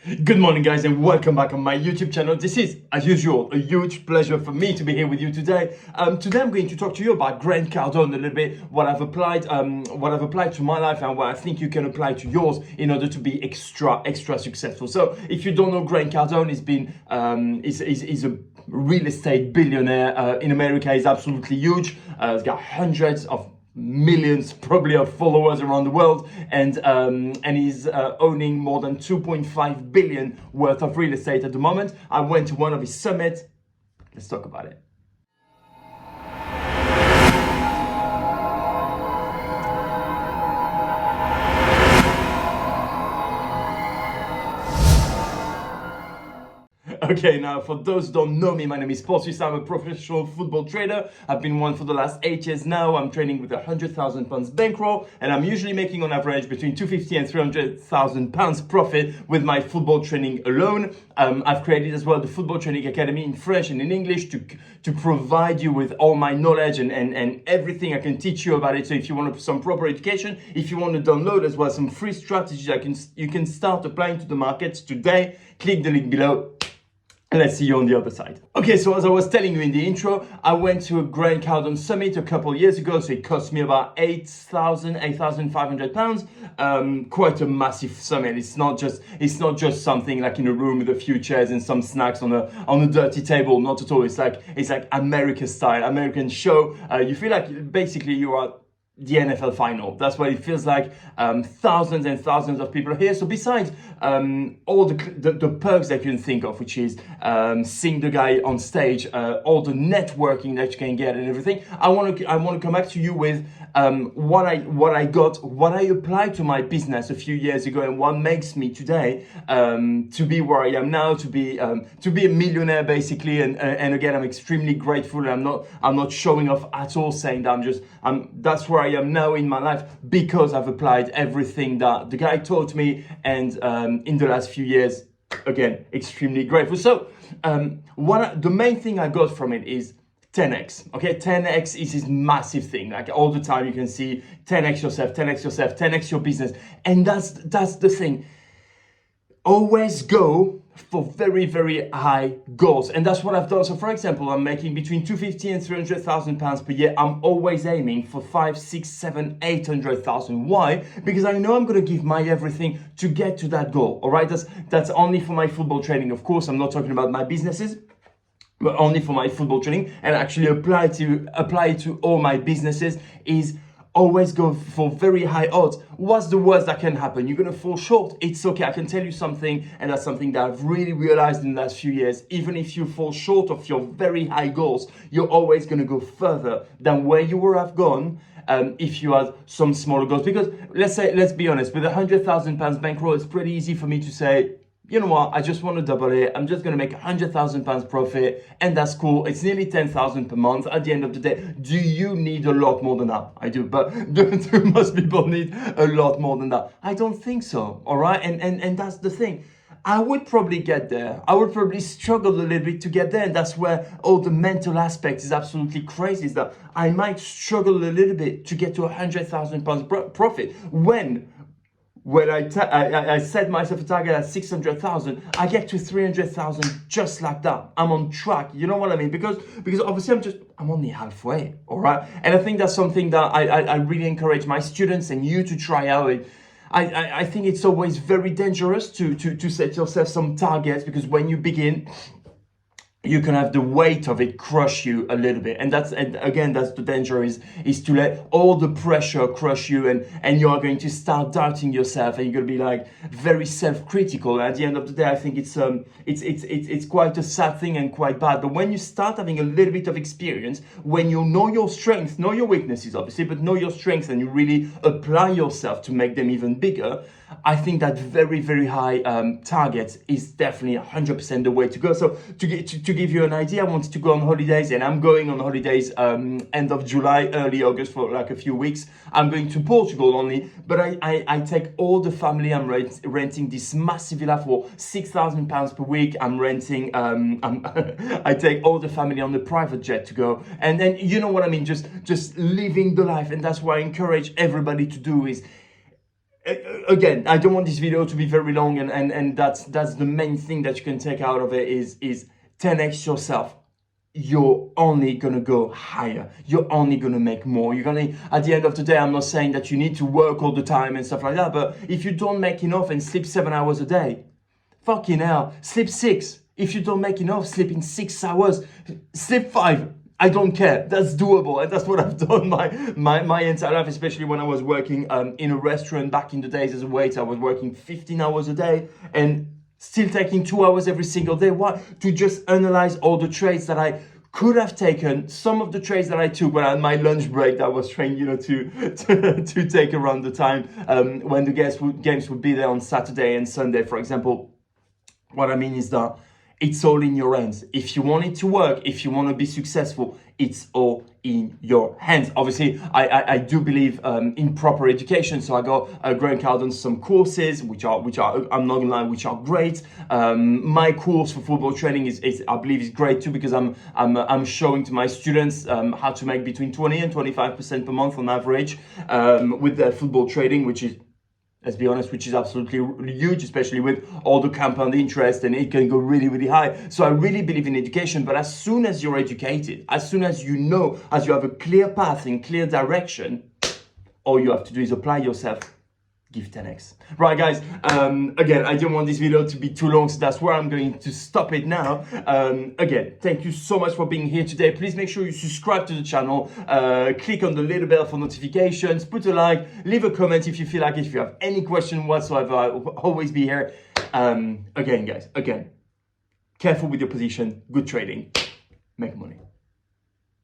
Good morning, guys, and welcome back on my YouTube channel. This is, as usual, a huge pleasure for me to be here with you today. Today I'm going to talk to you about Grant Cardone a little bit, what I've applied to my life and what I think you can apply to yours in order to be extra successful. So, if you don't know, Grant Cardone is a real estate billionaire in America. He's absolutely huge. He's got hundreds of millions probably of followers around the world, and he's owning more than 2.5 billion worth of real estate at the moment. I went to one of his summits. Let's talk about it. Okay, now for those who don't know me, my name is Paul Suissa. I'm a professional football trader. I've been one for the last 8 years now. I'm trading with £100,000 bankroll, and I'm usually making on average between 250 and 300,000 pounds profit with my football training alone. I've created as well the Football Training Academy in French and in English to provide you with all my knowledge and everything I can teach you about it. So if you want some proper education, if you want to download as well some free strategies you can start applying to the markets today, click the link below. And let's see you on the other side. Okay, so as I was telling you in the intro, I went to a Grant Cardone summit a couple of years ago. So it cost me about £8,500. Quite a massive summit. It's not just something like in a room with a few chairs and some snacks on a dirty table. Not at all. It's like America style, American show. You feel like basically you are the NFL final. That's what it feels like. Thousands and thousands of people are here. So besides all the perks that you can think of, which is seeing the guy on stage, all the networking that you can get and everything, I want to come back to you with what I applied to my business a few years ago, and what makes me today to be where I am now, to be a millionaire basically. And again, I'm extremely grateful. I'm not showing off at all, saying that that's where I am now in my life because I've applied everything that the guy taught me, and in the last few years, again, extremely grateful. So the main thing I got from it is 10x. Okay, 10x is this massive thing. Like all the time you can see 10x yourself, 10x yourself, 10x your business, and that's the thing. Always go for very, very high goals. And that's what I've done. So for example, I'm making between 250 and 300,000 pounds per year. I'm always aiming for 5, 6, 7, 800,000. Why? Because I know I'm going to give my everything to get to that goal. All right. That's only for my football training. Of course, I'm not talking about my businesses, but only for my football training, and actually apply it to all my businesses is always go for very high odds. What's the worst that can happen? You're going to fall short. It's okay. I can tell you something, and that's something that I've really realized in the last few years. Even if you fall short of your very high goals, you're always going to go further than where you would have gone if you had some smaller goals. Because let's be honest, with £100,000 bankroll, it's pretty easy for me to say, you know what, I just want to double it. I'm just going to make £100,000 profit, and that's cool. It's nearly 10,000 per month. At the end of the day, do you need a lot more than that? I do, but do most people need a lot more than that? I don't think so. All right, and that's the thing. I would probably get there. I would probably struggle a little bit to get there, and that's where all the mental aspect is absolutely crazy. Is that I might struggle a little bit to get to £100,000 profit when I set myself a target at 600,000, I get to 300,000 just like that. I'm on track. You know what I mean? Because obviously I'm only halfway. All right. And I think that's something that I really encourage my students and you to try out. I think it's always very dangerous to set yourself some targets, because when you begin, you can have the weight of it crush you a little bit. And that's the danger, is to let all the pressure crush you, and you are going to start doubting yourself, and you're going to be like very self-critical. And at the end of the day, I think it's quite a sad thing and quite bad. But when you start having a little bit of experience, when you know your strengths, know your weaknesses obviously, but know your strengths, and you really apply yourself to make them even bigger, I think that very, very high target is definitely 100% the way to go. So to give you an idea, I wanted to go on holidays, and I'm going on holidays end of July, early August, for like a few weeks. I'm going to Portugal only, but I take all the family. I'm renting this massive villa for £6,000 per week. I'm renting, I take all the family on the private jet to go. And then, you know what I mean, just living the life. And that's what I encourage everybody to do, is again, I don't want this video to be very long, and that's the main thing that you can take out of it is 10x yourself. You're only gonna go higher. You're only gonna make more. You're gonna, at the end of the day, I'm not saying that you need to work all the time and stuff like that, but if you don't make enough and sleep 7 hours a day, fucking hell, sleep 6. If you don't make enough, sleep in 6 hours, sleep 5. I don't care. That's doable, and that's what I've done my entire life, especially when I was working in a restaurant back in the days as a waiter. I was working 15 hours a day and still taking 2 hours every single day. Why? To just analyze all the trades that I could have taken, some of the trades that I took when I had my lunch break that I was trying, to take around the time when the games would be there on Saturday and Sunday, for example. What I mean is that it's all in your hands. If you want it to work, if you want to be successful, it's all in your hands. Obviously, I do believe in proper education. So I got Cardone some courses, which are I'm not gonna lie, which are great. My course for football training is I believe is great too, because I'm showing to my students how to make between 20 and 25% per month on average with their football trading, which is, let's be honest, which is absolutely huge, especially with all the compound interest, and it can go really, really high. So I really believe in education, but as soon as you're educated, as soon as you know, as you have a clear path and clear direction, all you have to do is apply yourself. Give 10x. Right, guys, again, I don't want this video to be too long, so that's where I'm going to stop it now. Again, thank you so much for being here today. Please make sure you subscribe to the channel, click on the little bell for notifications, put a like, leave a comment if you feel like it. If you have any question whatsoever, I'll always be here. Again, guys, careful with your position, good trading, make money.